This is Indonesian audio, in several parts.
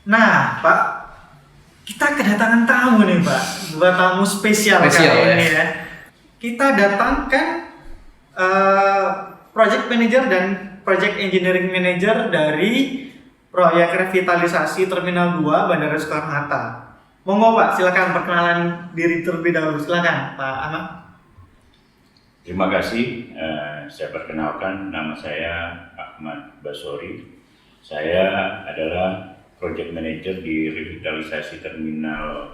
Nah, Pak, kita kedatangan tamu nih, Pak. Buat tamu spesial kali ini ya. Kita datangkan project manager dan project engineering manager dari proyek revitalisasi Terminal 2 Bandara Soekarno-Hatta. Monggo Pak, silakan perkenalan diri terlebih dahulu. Silakan Pak Ahmad. Terima kasih. Saya perkenalkan, nama saya Ahmad Basori. Saya adalah project manager di revitalisasi Terminal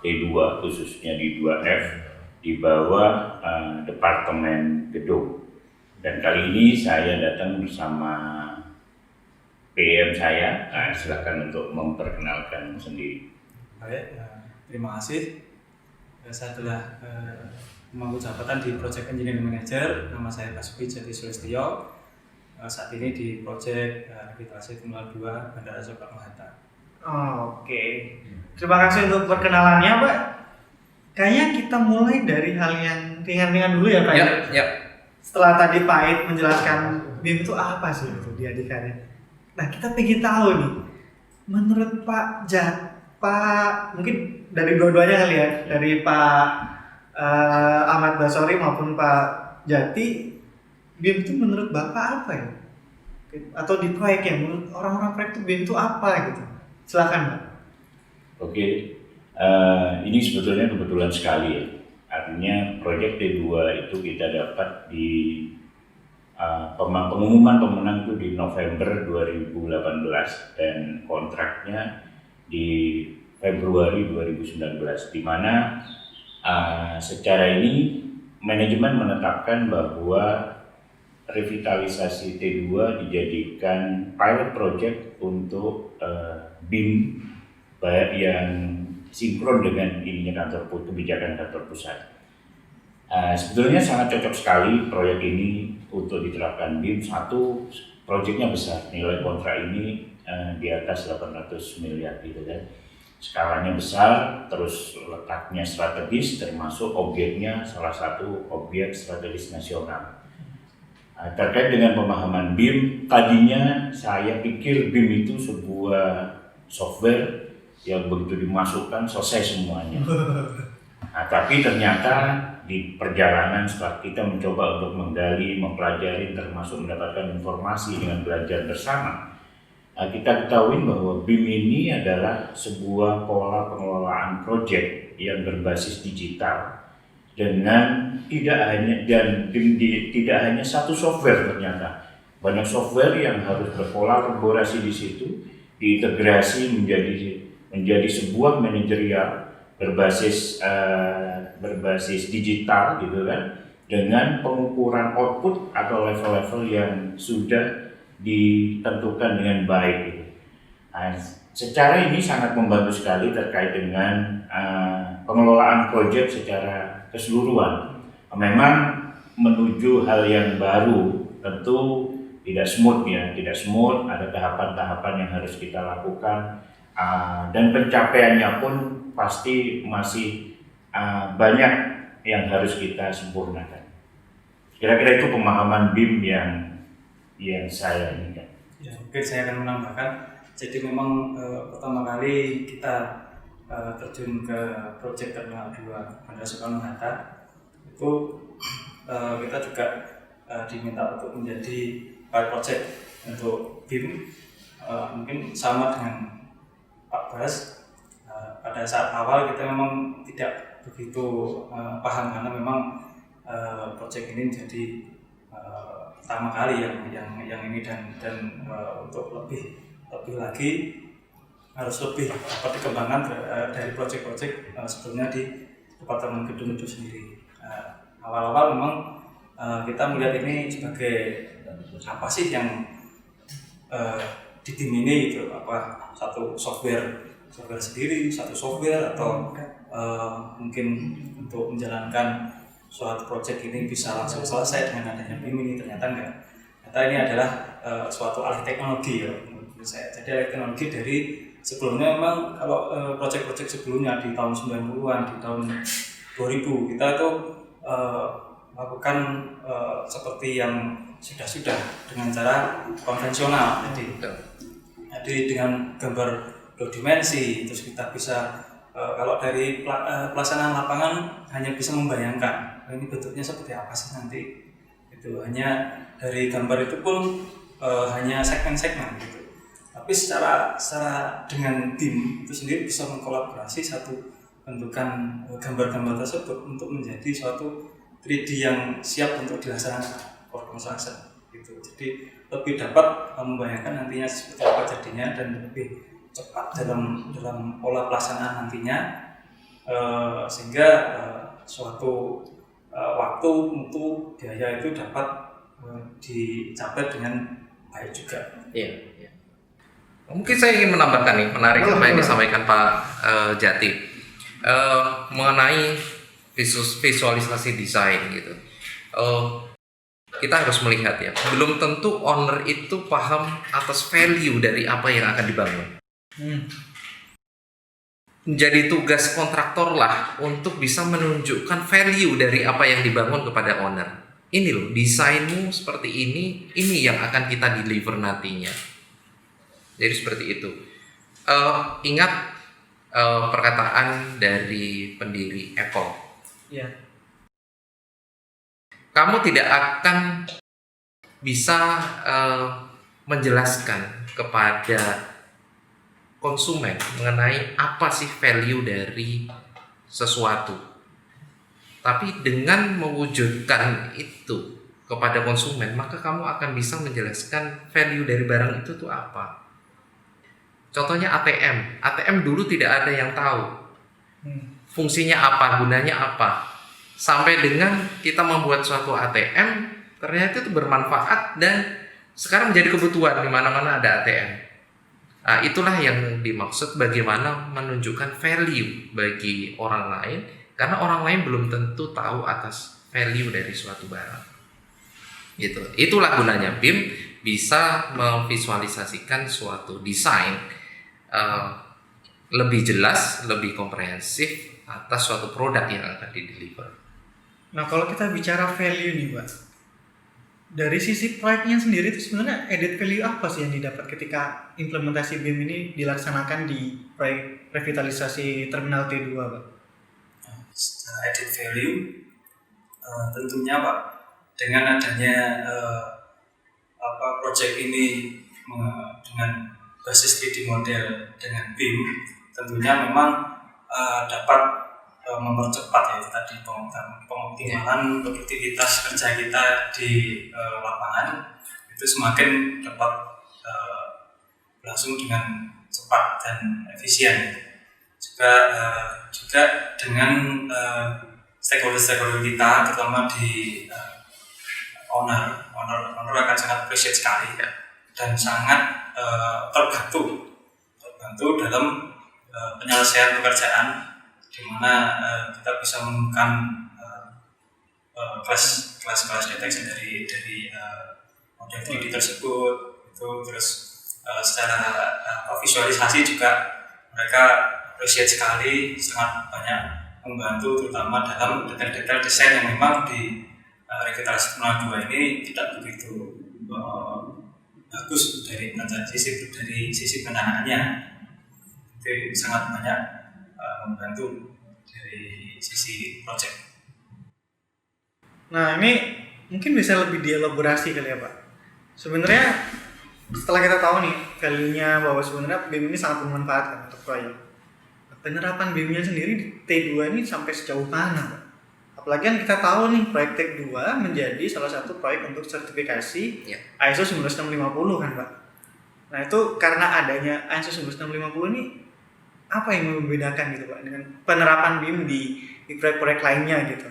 T2, khususnya di 2F, di bawah Departemen Gedung. Dan kali ini saya datang bersama PM saya. Silakan untuk memperkenalkan sendiri. Baik, terima kasih. Saya adalah pemangku jabatan di Project Engineering Manager. Nama saya Basuki Jati Sulistyo. Saat ini di Project Revitalisasi Terminal 2 Bandara Soekarno-Hatta. Oke. Terima kasih untuk perkenalannya, Pak. Kayaknya kita mulai dari hal yang ringan-ringan dulu ya, Pak. Yap. Setelah tadi Pak Ait menjelaskan BIM itu apa sih itu diadikannya. Nah, kita pengen tahu nih. Menurut Pak mungkin dari dua-duanya kali ya, dari Pak Ahmad Basori maupun Pak Jati, BIM itu menurut Bapak apa ya? Atau di proyeknya, menurut orang-orang proyek itu BIM itu apa gitu? Silakan Pak. Oke, ini sebetulnya kebetulan sekali ya. Artinya proyek T2 itu kita dapat di pengumuman pemenang itu di November 2018 dan kontraknya di Februari 2019, di mana secara ini manajemen menetapkan bahwa revitalisasi T2 dijadikan pilot project untuk BIM yang sinkron dengan kebijakan kantor pusat. Sebetulnya sangat cocok sekali proyek ini untuk diterapkan BIM. Satu, proyeknya besar, nilai kontrak ini di atas 800 miliar gitu kan. Skalanya besar, terus letaknya strategis, termasuk objeknya salah satu objek strategis nasional. Terkait dengan pemahaman BIM, tadinya saya pikir BIM itu sebuah software yang begitu dimasukkan selesai semuanya. Nah, tapi ternyata di perjalanan setelah kita mencoba untuk menggali, mempelajari, termasuk mendapatkan informasi dengan belajar bersama, kita ketahui bahwa BIM ini adalah sebuah pola pengelolaan proyek yang berbasis digital dengan tidak hanya satu software. Ternyata banyak software yang harus berkolaborasi di situ, diintegrasi menjadi sebuah manajerial berbasis digital gitu kan, dengan pengukuran output atau level-level yang sudah ditentukan dengan baik gitu. Nah, secara ini sangat membantu sekali terkait dengan pengelolaan proyek secara keseluruhan. Memang menuju hal yang baru tentu tidak smooth, ada tahapan-tahapan yang harus kita lakukan dan pencapaiannya pun pasti masih banyak yang harus kita sempurnakan. Kira-kira itu pemahaman BIM yang saya inginkan. Ya, mungkin saya akan menambahkan. Jadi memang pertama kali kita terjun ke proyek Terminal 2 Bandara Soekarno-Hatta itu kita juga diminta untuk menjadi pilot project untuk BIM. Mungkin sama dengan Pak Bas, pada saat awal kita memang tidak begitu paham karena memang proyek ini jadi pertama kali yang ini dan untuk lebih lagi harus lebih dapat dikembangkan dari proyek-proyek sebelumnya di Departemen Gedung itu sendiri. Awal-awal memang kita melihat ini sebagai apa sih yang di tim ini gitu, apa satu software sendiri, satu software atau mungkin untuk menjalankan suatu proyek ini bisa langsung selesai dengan adanya BIM ini. Ternyata enggak. Ternyata ini adalah suatu alih teknologi ya menurut saya. Jadi alih teknologi dari sebelumnya memang kalau proyek-proyek sebelumnya di tahun 90-an, di tahun 2000 kita itu melakukan seperti yang sudah dengan cara konvensional. Jadi dengan gambar dua dimensi, terus kita bisa kalau dari pelaksanaan lapangan hanya bisa membayangkan ini bentuknya seperti apa sih nanti, itu hanya dari gambar itu pun hanya segmen-segmen gitu. Tapi secara dengan tim itu sendiri bisa mengkolaborasi satu bentukan gambar-gambar tersebut untuk menjadi suatu 3D yang siap untuk dilaksanakan for construction gitu. Jadi lebih dapat membayangkan nantinya seperti apa jadinya dan lebih cepat dalam pola pelaksanaan nantinya, sehingga suatu waktu, mutu, biaya itu dapat dicapai dengan baik juga. Iya. Mungkin saya ingin menambahkan nih, menarik apa yang disampaikan Pak Jati mengenai visualisasi desain gitu. Kita harus melihat ya, belum tentu owner itu paham atas value dari apa yang akan dibangun. Jadi tugas kontraktor lah untuk bisa menunjukkan value dari apa yang dibangun kepada owner. Ini loh, desainmu seperti ini yang akan kita deliver nantinya. Jadi seperti itu. Ingat perkataan dari pendiri Apple. Iya. Kamu tidak akan bisa menjelaskan kepada konsumen mengenai apa sih value dari sesuatu. Tapi dengan mewujudkan itu kepada konsumen, maka kamu akan bisa menjelaskan value dari barang itu tuh apa. Contohnya ATM dulu tidak ada yang tahu fungsinya apa, gunanya apa. Sampai dengan kita membuat suatu ATM, ternyata itu bermanfaat dan sekarang menjadi kebutuhan di mana-mana ada ATM. Nah, itulah yang dimaksud bagaimana menunjukkan value bagi orang lain, karena orang lain belum tentu tahu atas value dari suatu barang. Gitu. Itulah gunanya BIM bisa memvisualisasikan suatu desain lebih jelas, lebih komprehensif atas suatu produk yang akan di-deliver. Nah, kalau kita bicara value nih, Pak, dari sisi proyeknya sendiri itu sebenarnya added value apa sih yang didapat ketika implementasi BIM ini dilaksanakan di proyek revitalisasi Terminal T2, Pak? Secara added value, tentunya Pak, dengan adanya proyek ini dengan basis 3D model dengan BIM, tentunya memang dapat mempercepat ya tadi pengoptimalan produktivitas kerja kita di lapangan itu semakin dapat berlangsung dengan cepat dan efisien. Juga dengan stakeholder kita, terutama di owner akan sangat appreciate sekali ya, dan sangat terbantu dalam penyelesaian pekerjaan, di mana kita bisa menemukan kelas deteksi dari model 3D tersebut itu, terus secara visualisasi juga mereka appreciate sekali, sangat banyak membantu terutama dalam detail-detail desain yang memang di revitalisasi Terminal 2 ini tidak begitu bagus dari sisi pendangaannya. Itu sangat banyak membantu dari sisi proyek. Nah, ini mungkin bisa lebih dielaborasi kali ya, Pak. Sebenarnya setelah kita tahu nih value-nya bahwa sebenarnya BIM ini sangat bermanfaat kan untuk proyek. Penerapan BIM-nya sendiri di T2 ini sampai sejauh mana, Pak? Apalagi kan kita tahu nih proyek T2 menjadi salah satu proyek untuk sertifikasi ISO 19650 kan, Pak. Nah, itu karena adanya ISO 19650 ini apa yang membedakan gitu, Pak, dengan penerapan BIM di proyek-proyek lainnya gitu?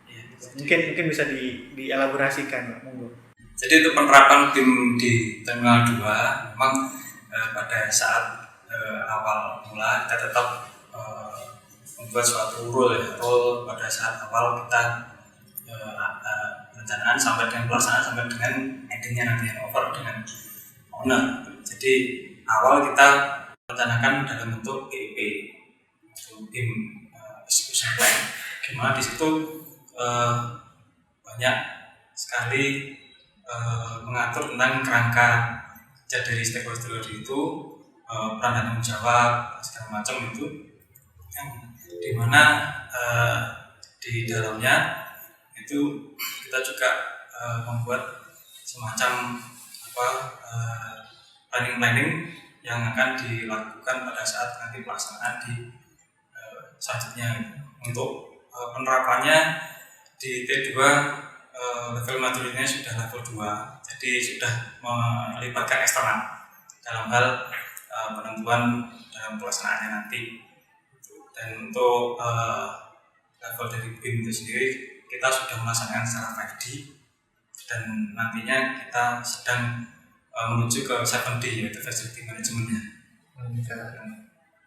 Ya, mungkin bisa dielaborasikan, Pak, monggo. Jadi untuk penerapan BIM di Terminal 2 memang pada saat awal mula kita tetap membuat suatu rule pada saat awal kita perencanaan sampai dengan pelaksanaan sampai dengan endingnya nanti over dengan owner. Jadi awal kita rencanakan dalam bentuk BIP, BIM execution plan, dimana di situ banyak sekali mengatur tentang kerangka kerja dari stakeholder itu, peran dan tanggung jawab segala macam itu, yang dimana di dalamnya itu kita juga membuat semacam planning yang akan dilakukan pada saat nanti pelaksanaan di selanjutnya. Untuk penerapannya di T2 level maturity-nya sudah level 2, jadi sudah melibatkan eksternal dalam hal penentuan dalam pelaksanaannya nanti. Dan untuk level dari BIM itu sendiri kita sudah melaksanakan secara 5D, dan nantinya kita sedang menuju ke 7D, yaitu facility management-nya.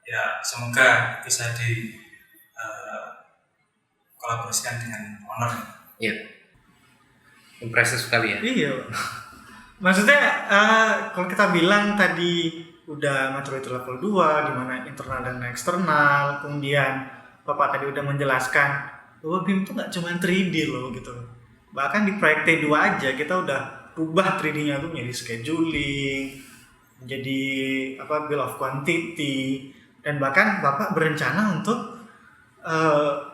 Ya, semoga bisa di kolaborasikan dengan owner. Iya. Impresif sekali ya. Iya. Maksudnya kalau kita bilang tadi udah maturity level 2 di mana internal dan eksternal, kemudian Bapak tadi udah menjelaskan bahwa BIM itu nggak cuma 3D loh gitu. Bahkan di proyek T2 aja kita udah rubah 3D-nya tuh menjadi scheduling, menjadi bill of quantity, dan bahkan Bapak berencana untuk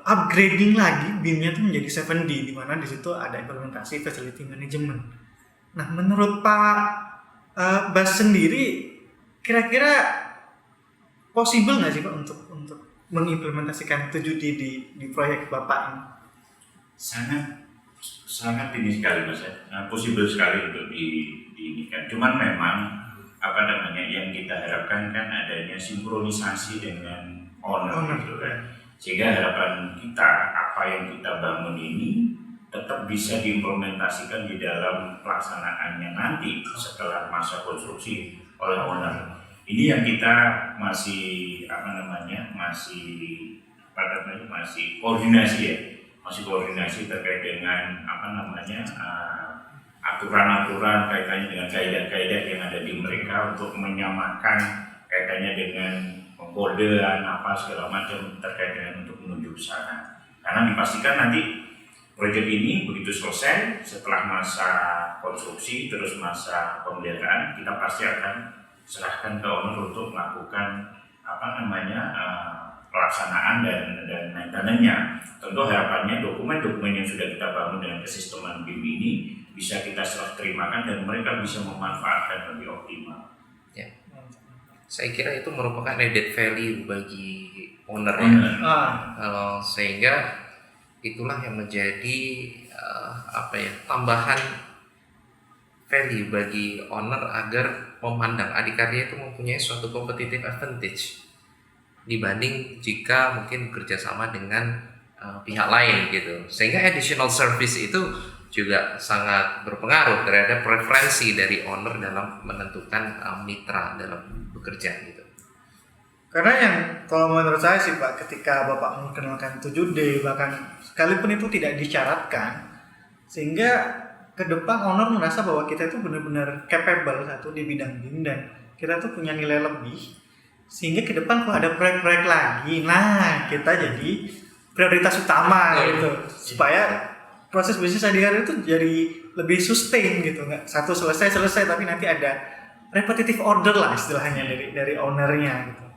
upgrading lagi BIM-nya tuh menjadi 7D, di mana di situ ada implementasi facility management. Nah, menurut Pak Bas sendiri, kira-kira possible nggak sih Pak untuk mengimplementasikan 7D di proyek Bapak ini? Sangat ini sekali Mas, possible sekali untuk diinikan. Cuman memang yang kita harapkan kan adanya sinkronisasi dengan owner gitu kan. Sehingga harapan kita apa yang kita bangun ini tetap bisa diimplementasikan di dalam pelaksanaannya nanti setelah masa konstruksi oleh owner. Ini yang kita masih koordinasi ya, masih koordinasi terkait dengan aturan-aturan kaitannya dengan kaidah-kaidah yang ada di mereka untuk menyamakan kaitannya dengan pengkodean segala macam terkait dengan untuk menuju ke sana. Karena dipastikan nanti proyek ini begitu selesai setelah masa konstruksi terus masa pemeliharaan, kita pasti akan serahkan ke owner untuk melakukan pelaksanaan dan maintenance-nya. Tentu harapannya dokumen-dokumen yang sudah kita bangun dengan kesisteman BIM ini bisa kita serah terimakan dan mereka bisa memanfaatkan lebih optimal. Ya. Saya kira itu merupakan added value bagi owner ya. Kalau sehingga itulah yang menjadi tambahan value bagi owner agar memandang adikarya itu mempunyai suatu competitive advantage dibanding jika mungkin bekerja sama dengan pihak lain gitu. Sehingga additional service itu juga sangat berpengaruh terhadap preferensi dari owner dalam menentukan mitra dalam bekerja gitu. Karena yang kalau menurut saya sih Pak, ketika Bapak mengenalkan 7D bahkan sekalipun itu tidak disyaratkan, sehingga ke depan owner merasa bahwa kita itu benar-benar capable satu di bidang BIM dan kita tuh punya nilai lebih, sehingga ke depan kalau ada proyek-proyek lagi, nah kita jadi prioritas utama gitu, supaya proses bisnis adikarya itu jadi lebih sustain gitu, nggak satu selesai tapi nanti ada repetitive order lah istilahnya dari ownernya gitu.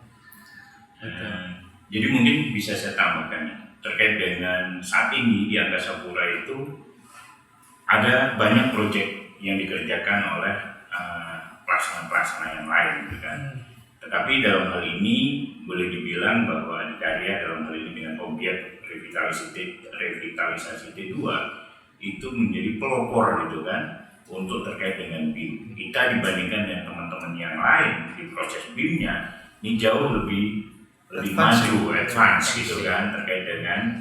Jadi mungkin bisa saya tambahkan terkait dengan saat ini di Angkasa Pura itu ada banyak proyek yang dikerjakan oleh pelaksana-pelaksana yang lain gitu kan. Tetapi dalam hal ini boleh dibilang bahwa adikarya dalam hal ini dengan objek revitalisasi T2 itu menjadi pelopor gitu kan untuk terkait dengan BIM. Kita dibandingkan dengan teman-teman yang lain di proses BIM-nya ini jauh lebih maju, advance gitu kan terkait dengan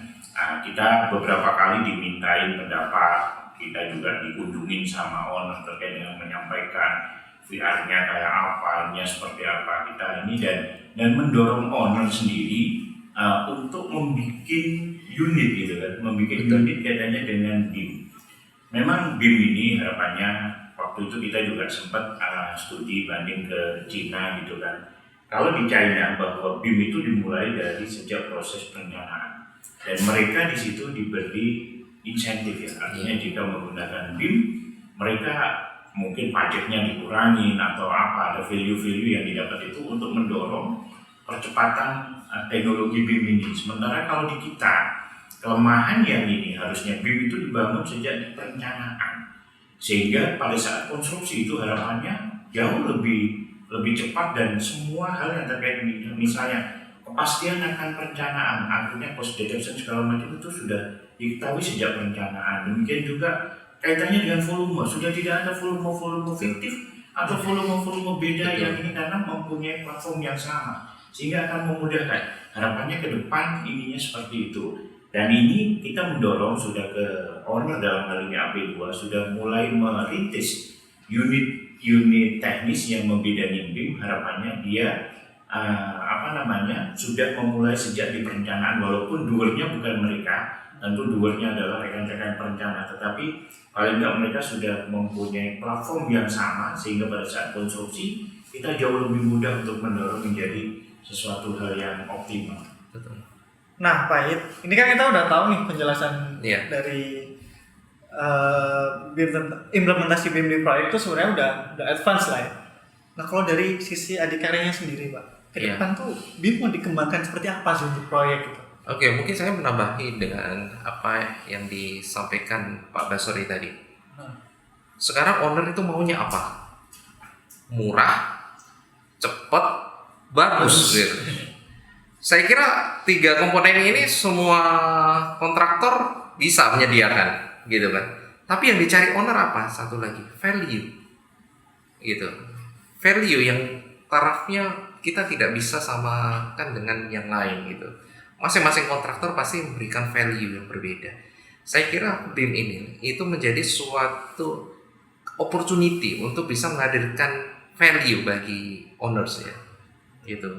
kita beberapa kali dimintain pendapat, kita juga dikunjungin sama owner terkait dengan menyampaikan VR-nya kayak apa, nya seperti apa kita ini dan mendorong owner sendiri untuk membuat unit gitu kan, membuat unit kaitannya dengan BIM. Memang BIM ini harapannya waktu itu kita juga sempat studi banding ke Cina gitu kan. Kalau di China bahwa BIM itu dimulai dari sejak proses perencanaan dan mereka di situ diberi insentif ya, artinya jika menggunakan BIM mereka mungkin pajaknya dikurangin atau apa, ada value-value yang didapat itu untuk mendorong percepatan teknologi BIM ini. Sementara kalau di kita, kelemahan yang ini harusnya BIM itu dibangun sejak di perencanaan, sehingga pada saat konstruksi itu harapannya jauh lebih cepat dan semua hal yang terkait misalnya kepastian akan perencanaan, artinya cost detection segala macam itu sudah diketahui sejak perencanaan. Demikian juga kaitannya dengan volume, sudah tidak ada volume fiktif atau volume beda yang ini karena mempunyai platform yang sama, sehingga akan memudahkan. Harapannya ke depan ininya seperti itu. Dan ini kita mendorong sudah ke owner dalam hal ini AP2 sudah mulai merintis unit teknis yang membidangi BIM. Harapannya dia sudah memulai sejak di perencanaan, walaupun doernya bukan mereka, tentu doernya adalah rekan-rekan perencana, tetapi paling tidak mereka sudah mempunyai platform yang sama sehingga pada saat konstruksi kita jauh lebih mudah untuk mendorong menjadi sesuatu hal yang optimal. Betul. Nah, Pak It, ini kan kita udah tahu nih penjelasan Iya. dari implementasi BIM di proyek itu sebenarnya udah advance lah ya. Nah, kalau dari sisi adikaryanya sendiri, Pak, ke Iya. depan tuh BIM mau dikembangkan seperti apa sih untuk proyek itu? Oke, mungkin saya menambahi dengan apa yang disampaikan Pak Basori tadi. Sekarang owner itu maunya apa? Murah, cepat, bagus gitu. Saya kira 3 komponen ini semua kontraktor bisa menyediakan gitu kan. Tapi yang dicari owner apa? Satu lagi, value. Gitu. Value yang tarafnya kita tidak bisa samakan dengan yang lain gitu. Masing-masing kontraktor pasti memberikan value yang berbeda. Saya kira BIM ini itu menjadi suatu opportunity untuk bisa menghadirkan value bagi owners ya. Gitu.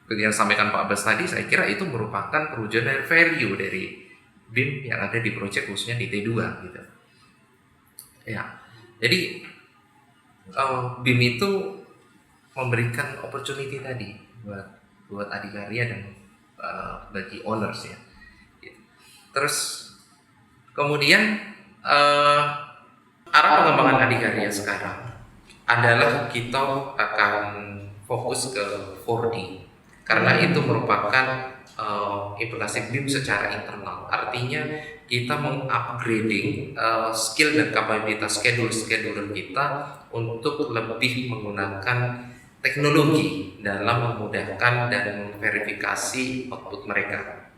Seperti yang disampaikan Pak Bas tadi, saya kira itu merupakan perwujudan dari value dari BIM yang ada di proyek khususnya di T2 gitu. Ya. Jadi BIM itu memberikan opportunity tadi buat adikarya dan bagi owners ya. Terus kemudian arah pengembangan adikarya sekarang adalah kita akan fokus ke 4D karena itu merupakan implementasi BIM secara internal. Artinya kita mengupgrading skill dan kapabilitas scheduler kita untuk lebih menggunakan teknologi dalam memudahkan dan verifikasi output mereka.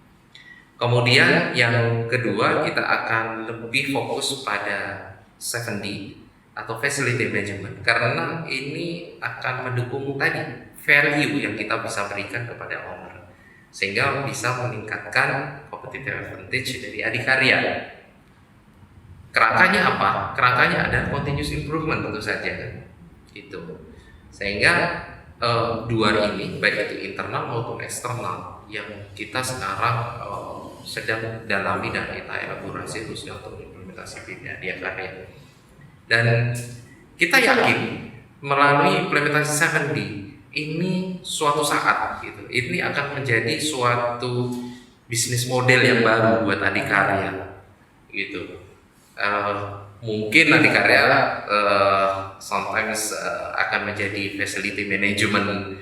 Kemudian yang kedua kita akan lebih fokus pada 7D atau facility management karena ini akan mendukung tadi value yang kita bisa berikan kepada owner sehingga bisa meningkatkan competitive advantage dari adikarya. Kerangkanya apa? Kerangkanya ada continuous improvement tentu saja kan. Itu. Sehingga dua ini baik itu internal maupun eksternal yang kita sekarang sedang dalami dan kita elaborasi khususnya untuk implementasi BIM di adikarya. Dan kita yakin melalui implementasi 7D ini suatu saat gitu, ini akan menjadi suatu bisnis model yang baru buat adikarya gitu. Mungkin adikarya sometimes akan menjadi facility management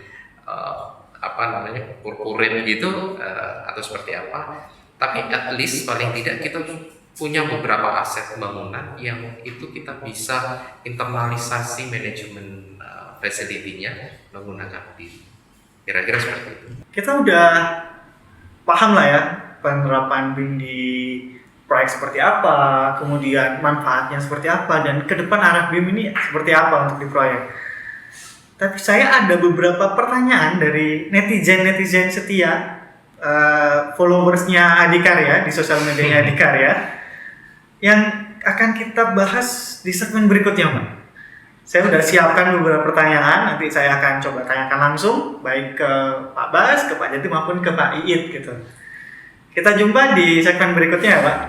corporate gitu atau seperti apa. Tapi at least paling tidak kita punya beberapa aset bangunan yang itu kita bisa internalisasi manajemen facility-nya menggunakan BIM. Kira-kira seperti itu. Kita udah paham lah ya penerapan BIM di proyek seperti apa, kemudian manfaatnya seperti apa, dan ke depan arah BIM ini seperti apa untuk di proyek. Tapi saya ada beberapa pertanyaan dari netizen setia, followersnya Adikarya di sosial medianya Adikarya, yang akan kita bahas di segmen berikutnya, Pak. Saya udah siapkan beberapa pertanyaan, nanti saya akan coba tanyakan langsung, baik ke Pak Bas, ke Pak Jati maupun ke Pak Iit gitu. Kita jumpa di segmen berikutnya ya, Pak.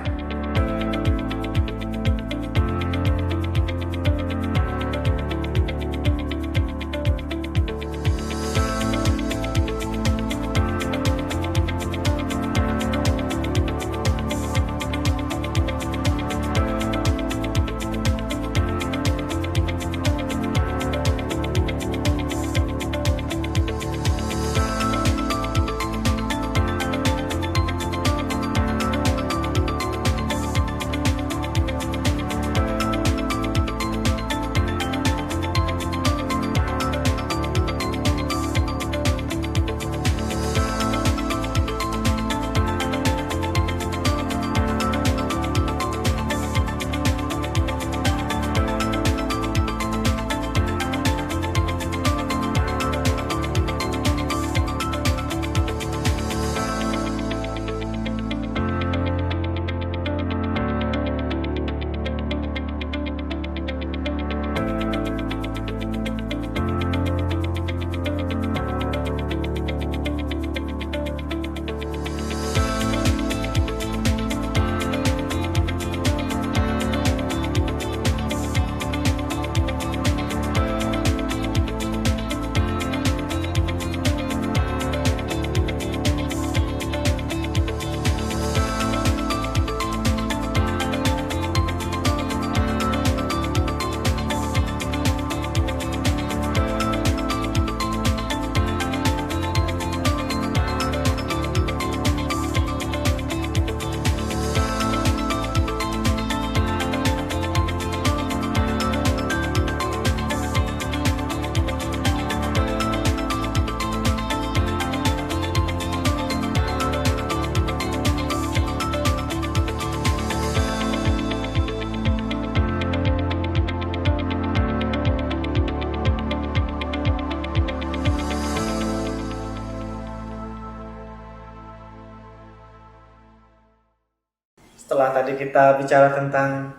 tadi kita bicara tentang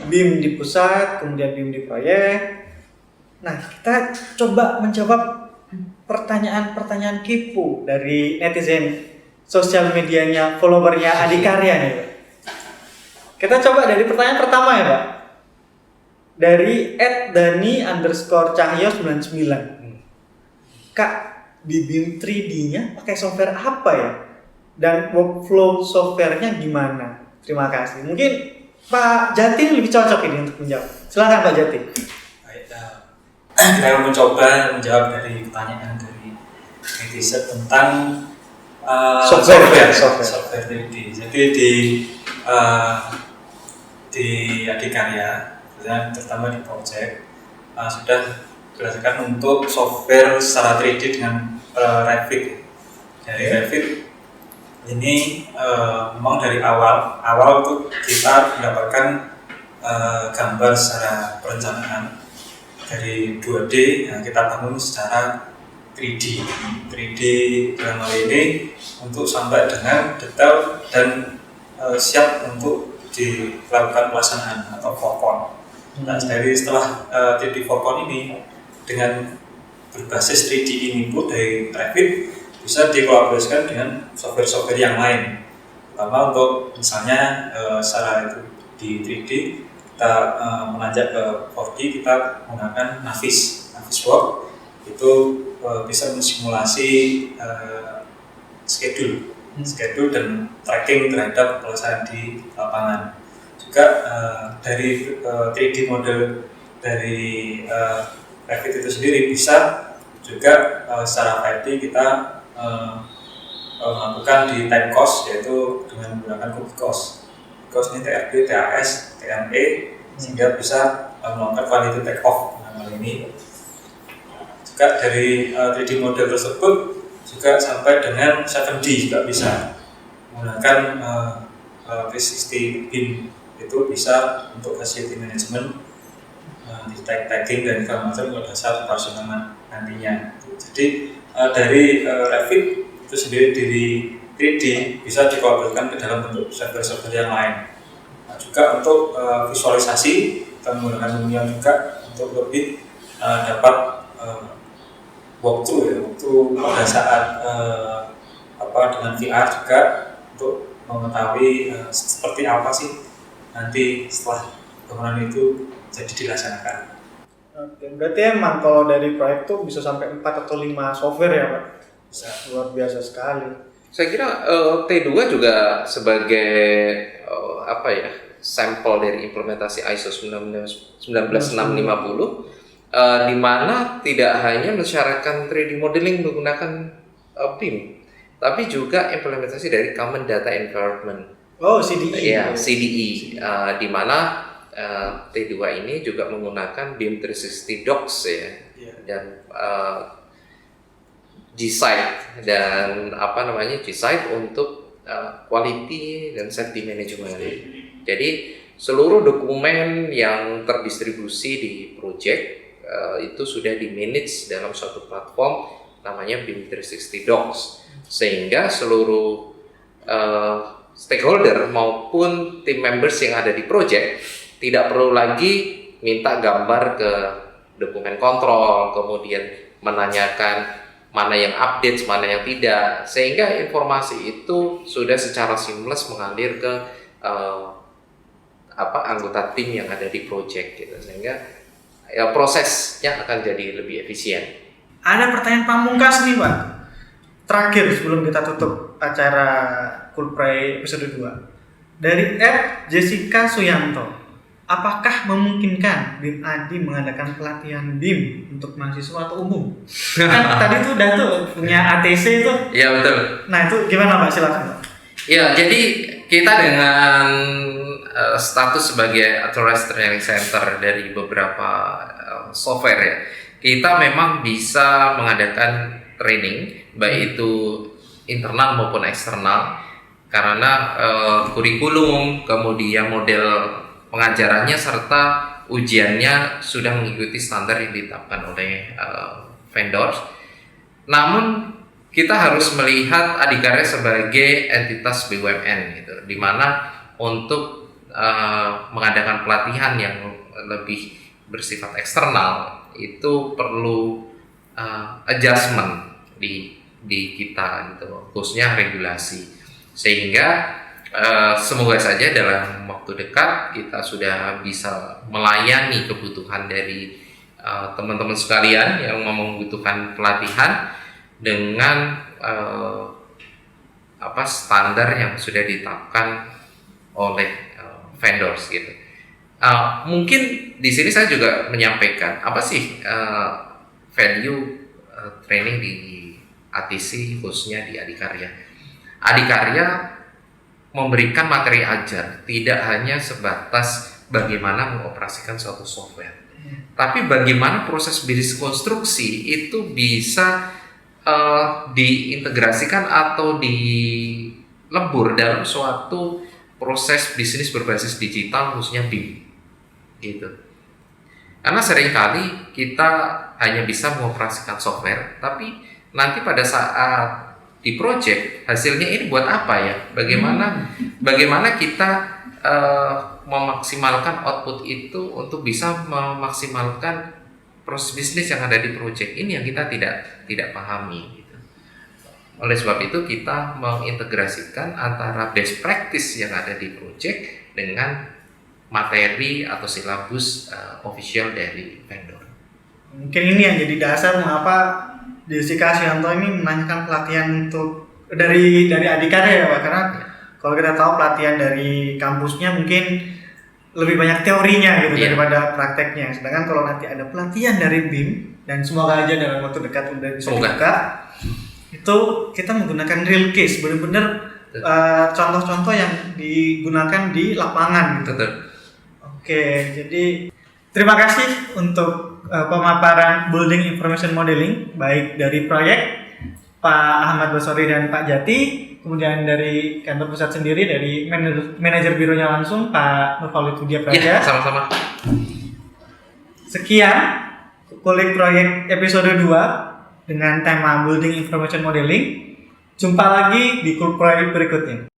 BIM di pusat, kemudian BIM di proyek. Nah, kita coba menjawab pertanyaan-pertanyaan kepo dari netizen sosial medianya, followernya Adikarya nih, Pak. Kita coba dari pertanyaan pertama ya, Pak. Dari @dani_cahyo99. Kak, di BIM 3D-nya pakai software apa ya? Dan workflow software-nya gimana? Terima kasih. Mungkin Pak Jati lebih cocok ini untuk menjawab. Silakan Pak Jati. Baik, kita akan mencoba menjawab dari pertanyaan dari netizen tentang Software. software 3D. Jadi di Adikarya, terutama di project, sudah berdasarkan untuk software secara 3D dengan Revit. Dari Revit ini memang dari awal itu kita mendapatkan gambar secara perencanaan dari 2D yang kita bangun secara 3D dalam hal ini untuk sampai dengan detail dan siap untuk dilakukan pelaksanaan atau forkon. Nah, dari setelah 3D forkon ini dengan berbasis 3D ini pun dari Revit bisa dikolaborasikan dengan software-software yang lain, terutama untuk misalnya secara itu di 3D kita menanjak ke 4D kita menggunakan Navisworks itu bisa mensimulasi schedule dan tracking terhadap pelaksanaan di lapangan. Juga dari 3D model dari Revit itu sendiri bisa juga secara 5D kita melakukan di time cost, yaitu dengan menggunakan kubik cost. Cost ini TRB, TAS, TME sehingga bisa melakukan quality take off dengan hal ini. Juga dari 3D model tersebut juga sampai dengan 7D juga bisa menggunakan 360 BIM itu bisa untuk facility management, di tagging dan segala macam pada saat operasional nantinya. Jadi dari Revit itu sendiri dari 3D bisa dikolaborasikan ke dalam bentuk software-software yang lain. Nah, juga untuk visualisasi kita menggunakan Lumion juga untuk lebih dapat waktu pada saat dengan VR juga untuk mengetahui seperti apa sih nanti setelah bangunan itu jadi dilaksanakan. Oke, berarti emang kalau dari proyek tuh bisa sampai 4 atau 5 software ya Pak? Bisa. Luar biasa sekali. Saya kira T2 juga sebagai sampel dari implementasi ISO 19650 di mana tidak hanya mensyaratkan 3D modeling menggunakan BIM, tapi juga implementasi dari Common Data Environment. Oh, CDE. Ya, CDE, di mana T2 ini juga menggunakan BIM 360 Docs ya, dan G-Site dan G-Site untuk quality dan safety management. Jadi seluruh dokumen yang terdistribusi di project itu sudah di-manage dalam suatu platform namanya BIM 360 Docs, sehingga seluruh stakeholder maupun tim members yang ada di project tidak perlu lagi minta gambar ke dokumen kontrol, kemudian menanyakan mana yang update, mana yang tidak, sehingga informasi itu sudah secara seamless mengalir ke anggota tim yang ada di project gitu, sehingga prosesnya akan jadi lebih efisien. Ada pertanyaan pamungkas nih Pak, terakhir sebelum kita tutup acara Coolpray episode 2 dari @Jessica Suyanto. Apakah memungkinkan BIM Adi mengadakan pelatihan BIM untuk mahasiswa atau umum? Kan tadi tuh udah tuh punya ATC tuh. Iya betul. Nah itu gimana Pak? Silakan Pak. Ya, jadi kita dengan status sebagai Authorized Training Center dari beberapa software ya, kita memang bisa mengadakan training baik itu internal maupun eksternal, karena kurikulum, kemudian model pengajarannya serta ujiannya sudah mengikuti standar yang ditetapkan oleh vendors. Namun kita harus melihat Adikarya sebagai entitas BUMN gitu, di mana untuk mengadakan pelatihan yang lebih bersifat eksternal itu perlu adjustment di kita gitu, khususnya regulasi, sehingga semoga saja dalam waktu dekat kita sudah bisa melayani kebutuhan dari teman-teman sekalian yang membutuhkan pelatihan dengan standar yang sudah ditetapkan oleh vendors gitu. Mungkin di sini saya juga menyampaikan apa sih value training di ATC, khususnya di Adikarya. Adikarya memberikan materi ajar tidak hanya sebatas bagaimana mengoperasikan suatu software, tapi bagaimana proses bisnis konstruksi itu bisa diintegrasikan atau dilebur dalam suatu proses bisnis berbasis digital, khususnya BIM gitu. Karena seringkali kita hanya bisa mengoperasikan software, tapi nanti pada saat di project hasilnya ini buat apa ya? Bagaimana kita memaksimalkan output itu untuk bisa memaksimalkan proses bisnis yang ada di project ini yang kita tidak pahami gitu. Oleh sebab itu kita mengintegrasikan antara best practice yang ada di project dengan materi atau silabus official dari vendor. Mungkin ini yang jadi dasar mengapa Jessica Asyanto ini menanyakan pelatihan untuk dari Adikarya ya Pak, karena kalau kita tahu pelatihan dari kampusnya mungkin lebih banyak teorinya gitu daripada prakteknya. Sedangkan kalau nanti ada pelatihan dari BIM, dan semoga aja dalam waktu dekat udah bisa dibuka, itu kita menggunakan real case, benar-benar contoh-contoh yang digunakan di lapangan gitu. Oke, jadi terima kasih untuk pemaparan building information modeling baik dari proyek Pak Ahmad Basori dan Pak Jati, kemudian dari kantor pusat sendiri dari manajer bironya langsung Pak Nurholis Widya Praja. Ya, sama-sama. Sekian kulik proyek episode 2 dengan tema building information modeling. Jumpa lagi di kulik proyek berikutnya.